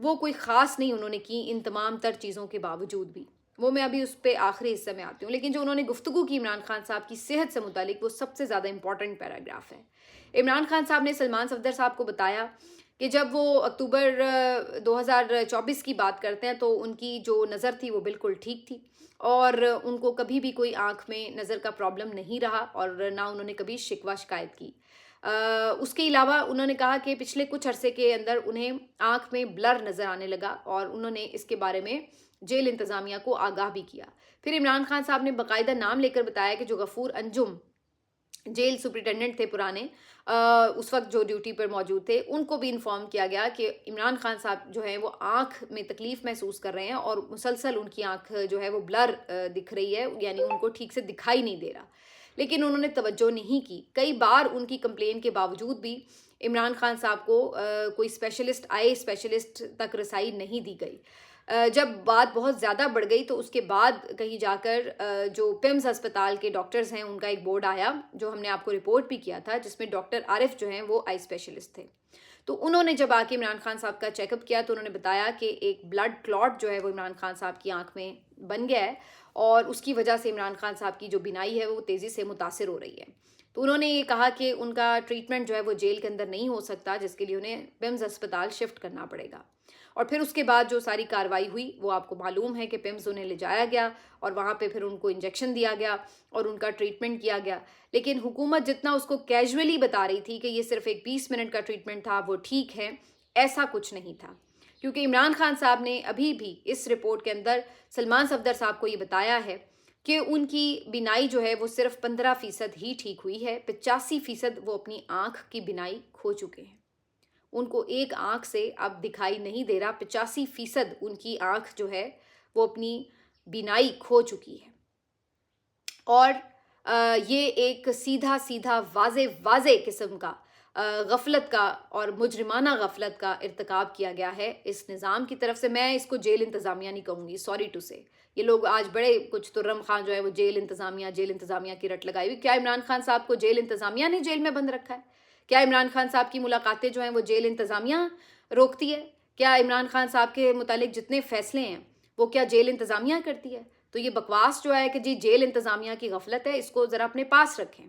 وہ کوئی خاص نہیں انہوں نے کی ان تمام تر چیزوں کے باوجود بھی. وہ میں ابھی اس پہ آخری حصے میں آتی ہوں. لیکن جو انہوں نے گفتگو کی عمران خان صاحب کی صحت سے متعلق، وہ سب سے زیادہ امپورٹنٹ پیراگراف ہے. عمران خان صاحب نے سلمان صفدر صاحب کو بتایا کہ جب وہ اکتوبر 2024 کی بات کرتے ہیں تو ان کی جو نظر تھی وہ بالکل ٹھیک تھی، اور ان کو کبھی بھی کوئی آنکھ میں نظر کا پرابلم نہیں رہا، اور نہ انہوں نے کبھی شکوہ شکایت کی. اس کے علاوہ انہوں نے کہا کہ پچھلے کچھ عرصے کے اندر انہیں آنکھ میں بلر نظر آنے لگا، اور انہوں نے اس کے بارے میں جیل انتظامیہ کو آگاہ بھی کیا. پھر عمران خان صاحب نے باقاعدہ نام لے کر بتایا کہ جو غفور انجم جیل سپرنٹینڈنٹ تھے پرانے، اس وقت جو ڈیوٹی پر موجود تھے، ان کو بھی انفارم کیا گیا کہ عمران خان صاحب جو ہیں وہ آنکھ میں تکلیف محسوس کر رہے ہیں، اور مسلسل ان کی آنکھ جو ہے وہ بلر دکھ رہی ہے، یعنی ان کو ٹھیک سے دکھائی نہیں دے رہا. لیکن انہوں نے توجہ نہیں کی. کئی بار ان کی کمپلین کے باوجود بھی عمران خان صاحب کو کوئی اسپیشلسٹ تک رسائی نہیں دی گئی. جب بات بہت زیادہ بڑھ گئی تو اس کے بعد کہیں جا کر جو پیمز ہسپتال کے ڈاکٹرز ہیں ان کا ایک بورڈ آیا، جو ہم نے آپ کو رپورٹ بھی کیا تھا، جس میں ڈاکٹر عارف جو ہیں وہ آئی اسپیشلسٹ تھے. تو انہوں نے جب آ کے عمران خان صاحب کا چیک اپ کیا تو انہوں نے بتایا کہ ایک بلڈ کلاٹ جو ہے وہ عمران خان صاحب کی آنکھ میں بن گیا ہے، اور اس کی وجہ سے عمران خان صاحب کی جو بینائی ہے وہ تیزی سے متاثر ہو رہی ہے. تو انہوں نے یہ کہا کہ ان کا ٹریٹمنٹ جو ہے وہ جیل کے اندر نہیں ہو سکتا، جس کے لیے انہیں پیمز ہسپتال شفٹ کرنا پڑے گا. اور پھر اس کے بعد جو ساری کارروائی ہوئی وہ آپ کو معلوم ہے کہ پیمز انہیں لے جایا گیا، اور وہاں پہ پھر ان کو انجیکشن دیا گیا اور ان کا ٹریٹمنٹ کیا گیا. لیکن حکومت جتنا اس کو کیجولی بتا رہی تھی کہ یہ صرف ایک 20 منٹ کا ٹریٹمنٹ تھا، وہ ٹھیک ہے، ایسا کچھ نہیں تھا. کیونکہ عمران خان صاحب نے ابھی بھی اس رپورٹ کے اندر سلمان صفدر صاحب کو یہ بتایا ہے کہ ان کی بینائی جو ہے وہ صرف 15% ہی ٹھیک ہوئی ہے، 85% وہ اپنی آنکھ کی بینائی کھو چکے ہیں. ان کو ایک آنکھ سے اب دکھائی نہیں دے رہا، 85% ان کی آنکھ جو ہے وہ اپنی بینائی کھو چکی ہے. اور یہ ایک سیدھا واضح قسم کا غفلت کا اور مجرمانہ غفلت کا ارتکاب کیا گیا ہے اس نظام کی طرف سے. میں اس کو جیل انتظامیہ نہیں کہوں گی، سوری ٹو سے. یہ لوگ آج بڑے کچھ ترم خان جو ہے وہ جیل انتظامیہ کی رٹ لگائی ہوئی. کیا عمران خان صاحب کو جیل انتظامیہ نے جیل میں بند رکھا ہے؟ کیا عمران خان صاحب کی ملاقاتیں جو ہیں وہ جیل انتظامیہ روکتی ہے؟ کیا عمران خان صاحب کے متعلق جتنے فیصلے ہیں وہ کیا جیل انتظامیہ کرتی ہے؟ تو یہ بکواس جو ہے کہ جی جیل انتظامیہ کی غفلت ہے، اس کو ذرا اپنے پاس رکھیں.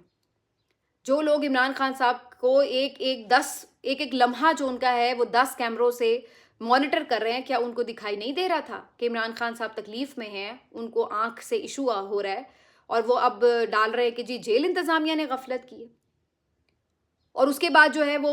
جو لوگ عمران خان صاحب کو ایک لمحہ جو ان کا ہے وہ 10 کیمروں سے مانیٹر کر رہے ہیں، کیا ان کو دکھائی نہیں دے رہا تھا کہ عمران خان صاحب تکلیف میں ہیں، ان کو آنکھ سے ایشو ہو رہا ہے، اور وہ اب ڈال رہے ہیں کہ جی جیل انتظامیہ نے غفلت کی ہے؟ اور اس کے بعد جو ہے وہ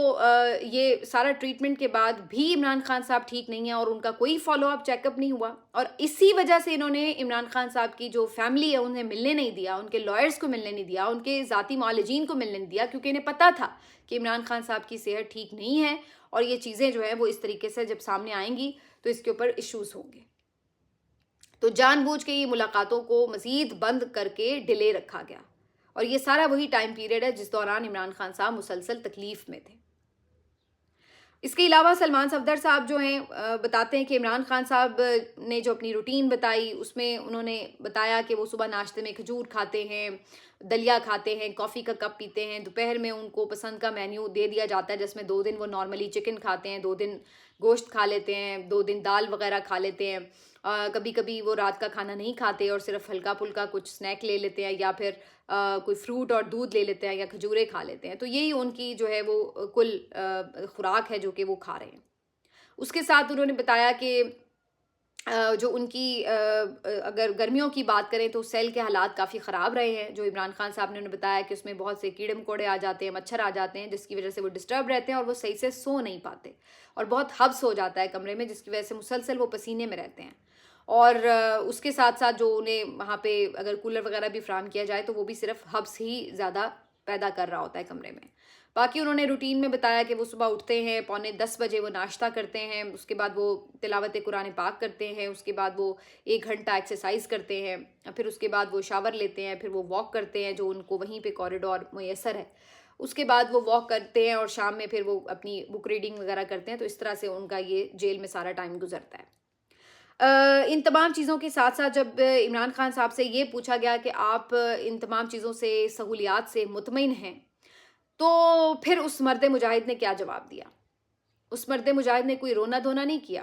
یہ سارا ٹریٹمنٹ کے بعد بھی عمران خان صاحب ٹھیک نہیں ہیں، اور ان کا کوئی فالو اپ چیک اپ نہیں ہوا. اور اسی وجہ سے انہوں نے عمران خان صاحب کی جو فیملی ہے انہیں ملنے نہیں دیا، ان کے لائرز کو ملنے نہیں دیا، ان کے ذاتی معالجین کو ملنے نہیں دیا، کیونکہ انہیں پتہ تھا کہ عمران خان صاحب کی صحت ٹھیک نہیں ہے، اور یہ چیزیں جو ہیں وہ اس طریقے سے جب سامنے آئیں گی تو اس کے اوپر ایشوز ہوں گے. تو جان بوجھ کے یہ ملاقاتوں کو مزید بند کر کے ڈیلے رکھا گیا، اور یہ سارا وہی ٹائم پیریڈ ہے جس دوران عمران خان صاحب مسلسل تکلیف میں تھے. اس کے علاوہ سلمان صفدر صاحب جو ہیں بتاتے ہیں کہ عمران خان صاحب نے جو اپنی روٹین بتائی اس میں انہوں نے بتایا کہ وہ صبح ناشتے میں کھجور کھاتے ہیں، دلیا کھاتے ہیں، کافی کا کپ پیتے ہیں. دوپہر میں ان کو پسند کا مینیو دے دیا جاتا ہے، جس میں 2 دن وہ نارملی چکن کھاتے ہیں، 2 دن گوشت کھا لیتے ہیں، 2 دن دال وغیرہ کھا لیتے ہیں. کبھی کبھی وہ رات کا کھانا نہیں کھاتے اور صرف ہلکا پھلکا کچھ سنیک لے لیتے ہیں، یا پھر کوئی فروٹ اور دودھ لے لیتے ہیں، یا کھجوریں کھا لیتے ہیں. تو یہی ان کی جو ہے وہ کل خوراک ہے جو کہ وہ کھا رہے ہیں. اس کے ساتھ انہوں نے بتایا کہ جو ان کی اگر گرمیوں کی بات کریں تو سیل کے حالات کافی خراب رہے ہیں. جو عمران خان صاحب نے انہیں بتایا کہ اس میں بہت سے کیڑے مکوڑے آ جاتے ہیں، مچھر آ جاتے ہیں، جس کی وجہ سے وہ ڈسٹرب رہتے ہیں اور وہ صحیح سے سو نہیں پاتے، اور بہت حبس ہو جاتا ہے کمرے میں، جس کی وجہ سے مسلسل وہ پسینے میں رہتے ہیں. اور اس کے ساتھ ساتھ جو انہیں وہاں پہ اگر کولر وغیرہ بھی فراہم کیا جائے تو وہ بھی صرف حبس ہی زیادہ پیدا کر رہا ہوتا ہے کمرے میں. باقی انہوں نے روٹین میں بتایا کہ وہ صبح اٹھتے ہیں 9:45 بجے، وہ ناشتہ کرتے ہیں، اس کے بعد وہ تلاوت قرآن پاک کرتے ہیں، اس کے بعد وہ 1 گھنٹہ ایکسرسائز کرتے ہیں، پھر اس کے بعد وہ شاور لیتے ہیں، پھر وہ واک کرتے ہیں جو ان کو وہیں پہ کوریڈور میسر ہے. اس کے بعد وہ واک کرتے ہیں اور شام میں پھر وہ اپنی بک ریڈنگ وغیرہ کرتے ہیں. تو اس طرح سے ان کا یہ جیل میں سارا ٹائم گزرتا ہے. ان تمام چیزوں کے ساتھ ساتھ جب عمران خان صاحب سے یہ پوچھا گیا کہ آپ ان تمام چیزوں سے، سہولیات سے مطمئن ہیں، تو پھر اس مرد مجاہد نے کیا جواب دیا؟ اس مرد مجاہد نے کوئی رونا دھونا نہیں کیا.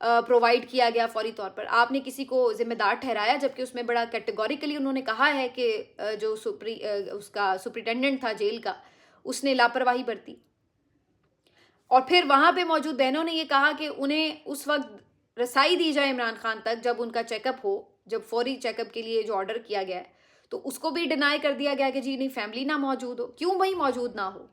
پرووائڈ کیا گیا فوری طور پر. آپ نے کسی کو ذمہ دار ٹھہرایا, جبکہ اس میں بڑا کیٹیگوریکلی انہوں نے کہا ہے کہ جو اس کا سپرنٹینڈنٹ تھا جیل کا, اس نے لاپرواہی برتی. اور پھر وہاں پہ موجود بہنوں نے یہ کہا کہ انہیں اس وقت رسائی دی جائے عمران خان تک جب ان کا چیک اپ ہو, جب فوری چیک اپ کے لیے جو آرڈر کیا گیا ہے تو اس کو بھی ڈینائی کر دیا گیا کہ جی نہیں, فیملی نہ موجود ہو. کیوں بھائی موجود نہ ہو؟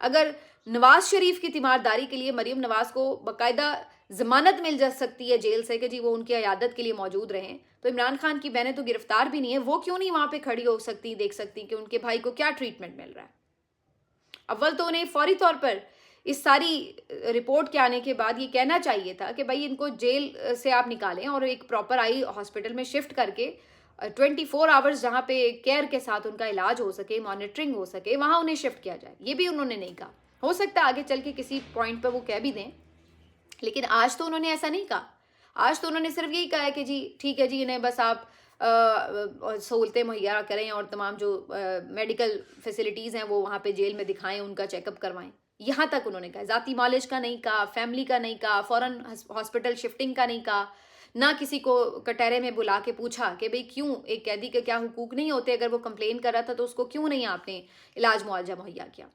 اگر نواز شریف کی تیمارداری کے لیے مریم نواز کو باقاعدہ ضمانت مل جا سکتی ہے جیل سے کہ جی وہ ان کی عیادت کے لیے موجود رہیں, تو عمران خان کی بہنیں تو گرفتار بھی نہیں ہیں, وہ کیوں نہیں وہاں پہ کھڑی ہو سکتی, دیکھ سکتی کہ ان کے بھائی کو کیا ٹریٹمنٹ مل رہا ہے؟ اول تو انہیں فوری طور پر اس ساری رپورٹ کے آنے کے بعد یہ کہنا چاہیے تھا کہ بھائی ان کو جیل سے آپ نکالیں اور ایک پراپر آئی ہاسپٹل میں شفٹ کر کے 24 آورز جہاں پہ کیئر کے ساتھ ان کا علاج ہو سکے, مانیٹرنگ ہو سکے, وہاں انہیں شفٹ کیا جائے. یہ بھی انہوں نے نہیں کہا. ہو سکتا ہے آگے چل کے کسی پوائنٹ پہ وہ کہہ بھی دیں, لیکن آج تو انہوں نے ایسا نہیں کہا. آج تو انہوں نے صرف یہی کہا ہے کہ جی ٹھیک ہے جی, انہیں بس آپ سہولتیں مہیا کریں اور تمام جو میڈیکل فیسلٹیز ہیں وہ وہاں پہ جیل میں دکھائیں, ان کا چیک اپ کروائیں. یہاں تک انہوں نے کہا. ذاتی معالج کا نہیں کہا, فیملی کا نہیں کہا, فوراً ہاسپٹل شفٹنگ کا نہیں کہا, نہ کسی کو کٹہرے میں بلا کے پوچھا کہ بھئی کیوں ایک قیدی کے کیا حقوق نہیں ہوتے, اگر وہ کمپلین کر رہا تھا تو اس کو کیوں نہیں آپ نے علاج معالجہ مہیا کیا.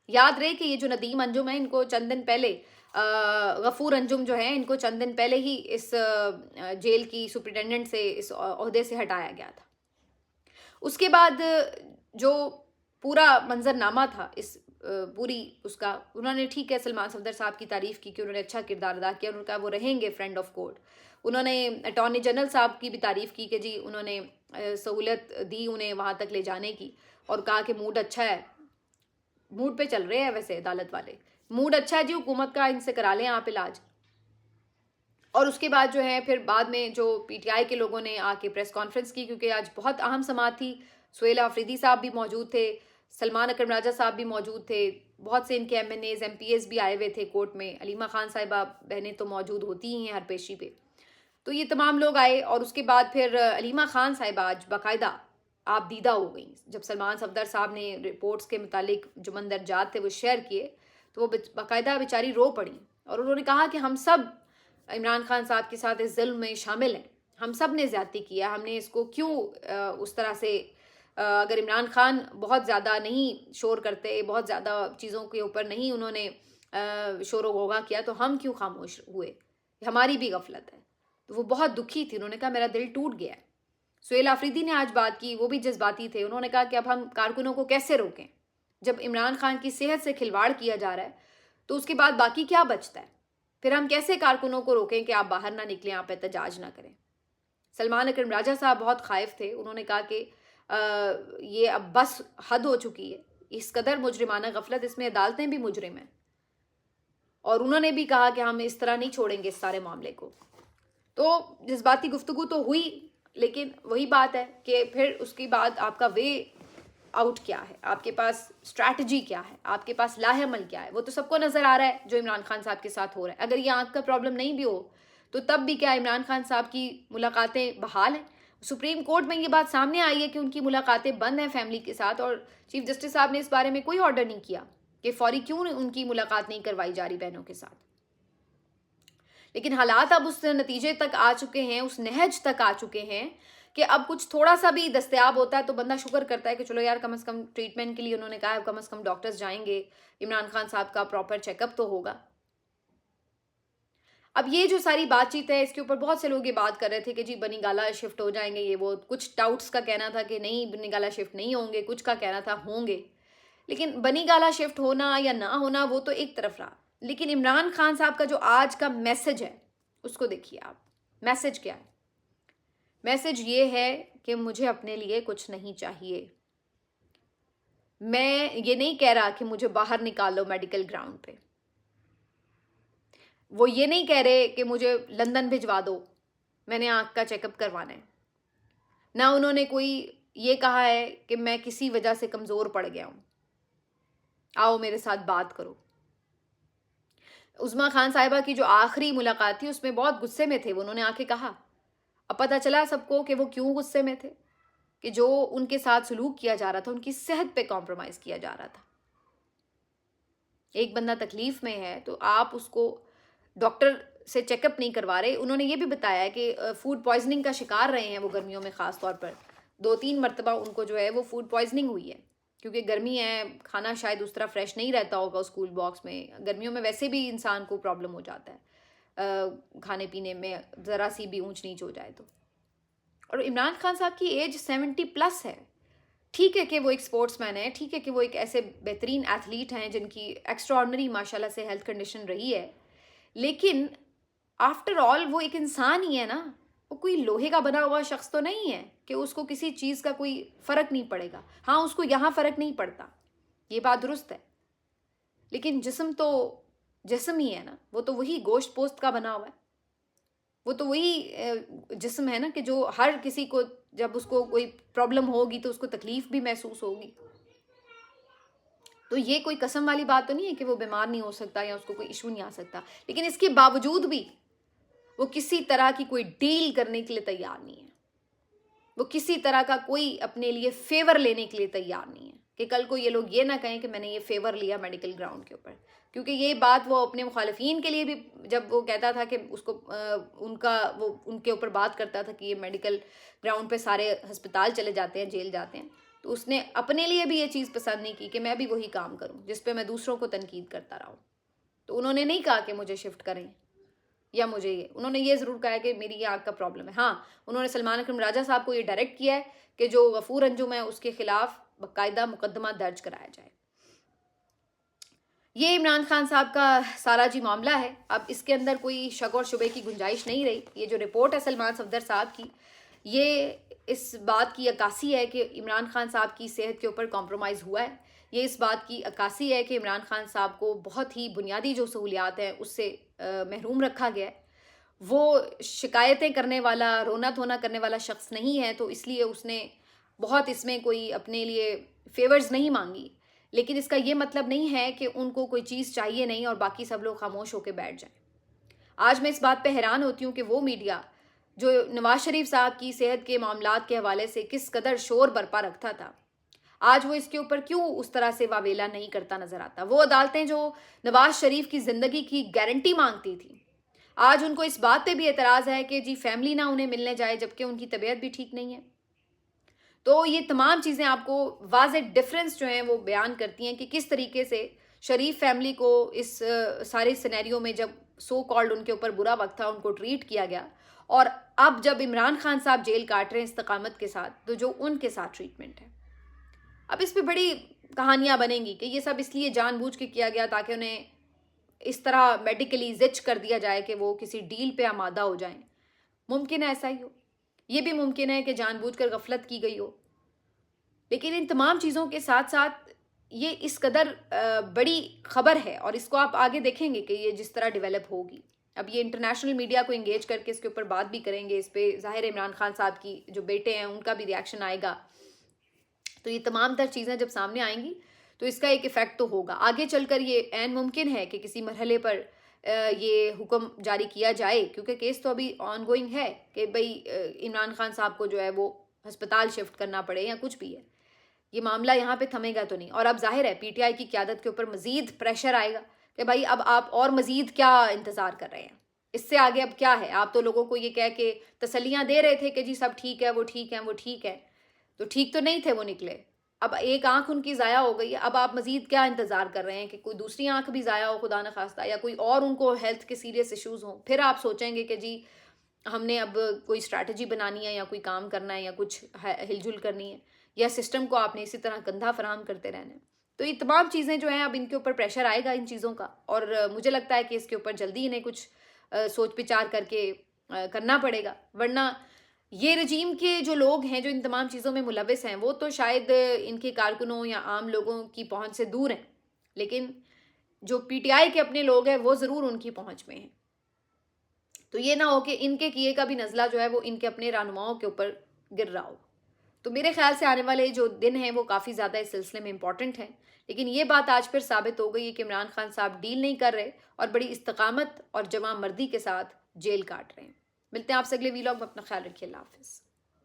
یاد رہے کہ یہ جو ندیم انجم ہے, ان کو چند دن پہلے غفور انجم جو ہیں, ان کو چند دن پہلے ہی اس جیل کی سپرنٹینڈنٹ سے اس عہدے سے ہٹایا گیا تھا. اس کے بعد جو پورا منظرنامہ تھا اس پوری اس کا, انہوں نے ٹھیک ہے سلمان صفدر صاحب کی تعریف کی کہ انہوں نے اچھا کردار ادا کیا, انہوں نے کہا وہ رہیں گے فرینڈ آف کورٹ. انہوں نے اٹارنی جنرل صاحب کی بھی تعریف کی کہ جی انہوں نے سہولت دی انہیں وہاں تک لے جانے کی, اور کہا کہ موڈ اچھا ہے. موڈ پہ چل رہے ہیں ویسے عدالت والے, موڈ اچھا ہے جی حکومت کا, ان سے کرا لیں آپ علاج. اور اس کے بعد جو ہے پھر بعد میں جو پی ٹی آئی کے لوگوں نے آ کے پریس کانفرنس کی, کیونکہ آج بہت اہم سماعت تھی. سہیل آفریدی صاحب بھی موجود تھے, سلمان اکرم راجہ صاحب بھی موجود تھے, بہت سے ان کے M N As M P As بھی آئے ہوئے تھے کورٹ میں. علیمہ خان صاحبہ بہنیں تو موجود ہوتی ہی ہیں ہر پیشی پہ, تو یہ تمام لوگ آئے. اور اس کے بعد پھر علیمہ خان صاحبہ آج باقاعدہ آپ دیدہ ہو گئیں. جب سلمان صفدر صاحب نے رپورٹس کے متعلق جو مندرجات تھے وہ شیئر کیے تو وہ باقاعدہ بیچاری رو پڑیں, اور انہوں نے کہا کہ ہم سب عمران خان صاحب کے ساتھ اس ظلم میں شامل ہیں, ہم سب نے زیادتی کیا, ہم نے اس کو کیوں اس طرح سے, اگر عمران خان بہت زیادہ نہیں شور کرتے, بہت زیادہ چیزوں کے اوپر نہیں انہوں نے شور و غوغا کیا, تو ہم کیوں خاموش ہوئے, ہماری بھی غفلت ہے. تو وہ بہت دکھی تھی, انہوں نے کہا میرا دل ٹوٹ گیا ہے. سہیل آفریدی نے آج بات کی, وہ بھی جذباتی تھے. انہوں نے کہا کہ اب ہم کارکنوں کو کیسے روکیں, جب عمران خان کی صحت سے کھلواڑ کیا جا رہا ہے تو اس کے بعد باقی کیا بچتا ہے, پھر ہم کیسے کارکنوں کو روکیں کہ آپ باہر نہ نکلیں, آپ احتجاج نہ کریں. سلمان اکرم راجہ صاحب بہت خائف تھے, انہوں نے کہا کہ یہ اب بس حد ہو چکی ہے, اس قدر مجرمانہ غفلت, اس میں عدالتیں بھی مجرم ہیں. اور انہوں نے بھی کہا کہ ہم اس طرح نہیں چھوڑیں گے اس سارے معاملے کو. تو جذباتی گفتگو تو ہوئی, لیکن وہی بات ہے کہ پھر اس کے بعد آپ کا وے آؤٹ کیا ہے, آپ کے پاس اسٹریٹجی کیا ہے, آپ کے پاس لاہ عمل کیا ہے, وہ تو سب کو نظر آ رہا ہے جو عمران خان صاحب کے ساتھ ہو رہا ہے. اگر یہ آنکھ کا پرابلم نہیں بھی ہو تو تب بھی کیا عمران خان صاحب کی ملاقاتیں بحال ہیں؟ سپریم کورٹ میں یہ بات سامنے آئی ہے کہ ان کی ملاقاتیں بند ہیں فیملی کے ساتھ, اور چیف جسٹس صاحب نے اس بارے میں کوئی آرڈر نہیں کیا کہ فوری کیوں ان کی ملاقات نہیں کروائی جا رہی بہنوں کے ساتھ. لیکن حالات اب اس نتیجے تک آ چکے ہیں, اس نہج تک آ چکے ہیں کہ اب کچھ تھوڑا سا بھی دستیاب ہوتا ہے تو بندہ شکر کرتا ہے کہ چلو یار کم از کم ٹریٹمنٹ کے لیے انہوں نے کہا ہے, کم از کم ڈاکٹرز جائیں گے, عمران خان صاحب کا پراپر چیک اپ تو ہوگا. اب یہ جو ساری بات چیت ہے اس کے اوپر بہت سے لوگ یہ بات کر رہے تھے کہ جی بنی گالا شفٹ ہو جائیں گے, یہ وہ کچھ ڈاؤٹس کا کہنا تھا کہ نہیں بنی گالا شفٹ نہیں ہوں گے, کچھ کا کہنا تھا ہوں گے. لیکن بنی گالا شفٹ ہونا یا نہ ہونا وہ تو ایک طرف رہا, لیکن عمران خان صاحب کا جو آج کا میسج ہے اس کو دیکھیے آپ. میسج کیا ہے؟ میسج یہ ہے کہ مجھے اپنے لیے کچھ نہیں چاہیے. میں یہ نہیں کہہ رہا کہ مجھے باہر نکال لو میڈیکل گراؤنڈ پہ, وہ یہ نہیں کہہ رہے کہ مجھے لندن بھجوا دو, میں نے آنکھ کا چیک اپ کروانا ہے. نہ انہوں نے کوئی یہ کہا ہے کہ میں کسی وجہ سے کمزور پڑ گیا ہوں, آؤ میرے ساتھ بات کرو. عظمیٰ خان صاحبہ کی جو آخری ملاقات تھی اس میں بہت غصے میں تھے, انہوں نے آ کے کہا. اب پتہ چلا سب کو کہ وہ کیوں غصے میں تھے, کہ جو ان کے ساتھ سلوک کیا جا رہا تھا ان کی صحت پہ کمپرومائز کیا جا رہا تھا. ایک بندہ تکلیف میں ہے تو آپ اس کو ڈاکٹر سے چیک اپ نہیں کروا رہے. انہوں نے یہ بھی بتایا ہے کہ فوڈ پوائزننگ کا شکار رہے ہیں وہ گرمیوں میں, خاص طور پر 2-3 مرتبہ ان کو جو ہے وہ فوڈ پوائزننگ ہوئی ہے, کیونکہ گرمی ہے, کھانا شاید اس طرح فریش نہیں رہتا ہوگا اسکول باکس میں. گرمیوں میں ویسے بھی انسان کو پرابلم ہو جاتا ہے کھانے پینے میں, ذرا سی بھی اونچ نیچ ہو جائے تو. اور عمران خان صاحب کی ایج 70+ ہے. ٹھیک ہے کہ وہ ایک اسپورٹس مین ہے, ٹھیک ہے کہ وہ ایک ایسے بہترین ایتھلیٹ ہیں جن کی ایکسٹراڈنری ماشاء اللہ سے ہیلتھ کنڈیشن رہی ہے, لیکن آفٹر آل وہ ایک انسان ہی ہے نا. وہ کوئی لوہے کا بنا ہوا شخص تو نہیں ہے کہ اس کو کسی چیز کا کوئی فرق نہیں پڑے گا. ہاں, اس کو یہاں فرق نہیں پڑتا, یہ بات درست ہے, لیکن جسم تو جسم ہی ہے نا. وہ تو وہی گوشت پوست کا بنا ہوا ہے, وہ تو وہی جسم ہے نا کہ جو ہر کسی کو جب اس کو کوئی پرابلم ہوگی تو اس کو تکلیف بھی محسوس ہوگی. تو یہ کوئی قسم والی بات تو نہیں ہے کہ وہ بیمار نہیں ہو سکتا یا اس کو کوئی ایشو نہیں آ سکتا, لیکن اس کے باوجود بھی وہ کسی طرح کی کوئی ڈیل کرنے کے لیے تیار نہیں ہے. وہ کسی طرح کا کوئی اپنے لیے فیور لینے کے لیے تیار نہیں ہے کہ کل کو یہ لوگ یہ نہ کہیں کہ میں نے یہ فیور لیا میڈیکل گراؤنڈ کے اوپر. کیونکہ یہ بات وہ اپنے مخالفین کے لیے بھی, جب وہ کہتا تھا کہ اس کو وہ ان کے اوپر بات کرتا تھا کہ یہ میڈیکل گراؤنڈ پہ سارے ہسپتال چلے جاتے ہیں, جیل جاتے ہیں, تو اس نے اپنے لیے بھی یہ چیز پسند نہیں کی کہ میں بھی وہی کام کروں جس پہ میں دوسروں کو تنقید کرتا رہا ہوں. تو انہوں نے نہیں کہا کہ مجھے شفٹ کریں یا مجھے یہ, انہوں نے یہ ضرور کہا ہے کہ میری یہ آنکھ کا پرابلم ہے. ہاں, انہوں نے سلمان اکرم راجہ صاحب کو یہ ڈائریکٹ کیا ہے کہ جو غفور انجم ہے اس کے خلاف باقاعدہ مقدمہ درج کرایا جائے. یہ عمران خان صاحب کا سارا جی معاملہ ہے. اب اس کے اندر کوئی شک اور شبے کی گنجائش نہیں رہی. یہ جو رپورٹ ہے سلمان صفدر صاحب کی, یہ اس بات کی عکاسی ہے کہ عمران خان صاحب کی صحت کے اوپر کمپرومائز ہوا ہے. یہ اس بات کی عکاسی ہے کہ عمران خان صاحب کو بہت ہی بنیادی جو سہولیات ہیں اس سے محروم رکھا گیا ہے. وہ شکایتیں کرنے والا, رونا دھونا کرنے والا شخص نہیں ہے, تو اس لیے اس نے بہت اس میں کوئی اپنے لیے فیورز نہیں مانگی. لیکن اس کا یہ مطلب نہیں ہے کہ ان کو کوئی چیز چاہیے نہیں اور باقی سب لوگ خاموش ہو کے بیٹھ جائیں. آج میں اس بات پہ حیران ہوتی ہوں کہ وہ میڈیا جو نواز شریف صاحب کی صحت کے معاملات کے حوالے سے کس قدر شور برپا رکھتا تھا, آج وہ اس کے اوپر کیوں اس طرح سے واویلا نہیں کرتا نظر آتا. وہ عدالتیں جو نواز شریف کی زندگی کی گارنٹی مانگتی تھی, آج ان کو اس بات پہ بھی اعتراض ہے کہ جی فیملی نہ انہیں ملنے جائے جبکہ ان کی طبیعت بھی ٹھیک نہیں ہے. تو یہ تمام چیزیں آپ کو واضح ڈفرینس جو ہیں وہ بیان کرتی ہیں کہ کس طریقے سے شریف فیملی کو اس سارے سینیریو میں جب سو کالڈ ان کے اوپر برا وقت تھا ان کو ٹریٹ کیا گیا, اور اب جب عمران خان صاحب جیل کاٹ رہے ہیں استقامت کے ساتھ تو جو ان کے ساتھ ٹریٹمنٹ ہے. اب اس پہ بڑی کہانیاں بنیں گی کہ یہ سب اس لیے جان بوجھ کے کیا گیا تاکہ انہیں اس طرح میڈیکلی زچ کر دیا جائے کہ وہ کسی ڈیل پہ آمادہ ہو جائیں. ممکن ہے ایسا ہی ہو, یہ بھی ممکن ہے کہ جان بوجھ کر غفلت کی گئی ہو. لیکن ان تمام چیزوں کے ساتھ ساتھ یہ اس قدر بڑی خبر ہے, اور اس کو آپ آگے دیکھیں گے کہ یہ جس طرح ڈیولپ ہوگی. اب یہ انٹرنیشنل میڈیا کو انگیج کر کے اس کے اوپر بات بھی کریں گے. اس پہ ظاہر عمران خان صاحب کی جو بیٹے ہیں ان کا بھی ریاکشن آئے گا. تو یہ تمام تر چیزیں جب سامنے آئیں گی تو اس کا ایک ایفیکٹ تو ہوگا. آگے چل کر یہ عین ممکن ہے کہ کسی مرحلے پر یہ حکم جاری کیا جائے, کیونکہ کیس تو ابھی آن گوئنگ ہے کہ بھئی عمران خان صاحب کو جو ہے وہ ہسپتال شفٹ کرنا پڑے یا کچھ بھی ہے. یہ معاملہ یہاں پہ تھمے گا تو نہیں. اور اب ظاہر ہے پی ٹی آئی کی قیادت کے اوپر مزید پریشر آئے گا کہ بھائی اب آپ اور مزید کیا انتظار کر رہے ہیں, اس سے آگے اب کیا ہے. آپ تو لوگوں کو یہ کہہ کے تسلیاں دے رہے تھے کہ جی سب ٹھیک ہے, وہ ٹھیک ہے, وہ ٹھیک ہے, تو ٹھیک تو نہیں تھے وہ نکلے. اب ایک آنکھ ان کی ضائع ہو گئی ہے, اب آپ مزید کیا انتظار کر رہے ہیں کہ کوئی دوسری آنکھ بھی ضائع ہو خدا نخواستہ, یا کوئی اور ان کو ہیلتھ کے سیریس ایشوز ہوں, پھر آپ سوچیں گے کہ جی ہم نے اب کوئی اسٹریٹجی بنانی ہے یا کوئی کام کرنا ہے یا کچھ ہل جل کرنی ہے, یا سسٹم کو آپ نے اسی طرح کندھا فراہم کرتے رہنا ہے. تو یہ تمام چیزیں جو ہیں اب ان کے اوپر پریشر آئے گا ان چیزوں کا, اور مجھے لگتا ہے کہ اس کے اوپر جلدی انہیں کچھ سوچ بچار کر کے کرنا پڑے گا. ورنہ یہ رجیم کے جو لوگ ہیں جو ان تمام چیزوں میں ملوث ہیں وہ تو شاید ان کے کارکنوں یا عام لوگوں کی پہنچ سے دور ہیں, لیکن جو پی ٹی آئی کے اپنے لوگ ہیں وہ ضرور ان کی پہنچ میں ہیں. تو یہ نہ ہو کہ ان کے کیے کا بھی نزلہ جو ہے وہ ان کے اپنے رہنماؤں کے اوپر گر رہا ہو. تو میرے خیال سے آنے والے جو دن ہیں وہ کافی زیادہ اس سلسلے میں امپورٹنٹ ہیں. لیکن یہ بات آج پھر ثابت ہو گئی ہے کہ عمران خان صاحب ڈیل نہیں کر رہے اور بڑی استقامت اور جواں مردی کے ساتھ جیل کاٹ رہے ہیں. ملتے ہیں آپ سے اگلے ویلاگ میں, اپنا خیال رکھیے, اللہ حافظ.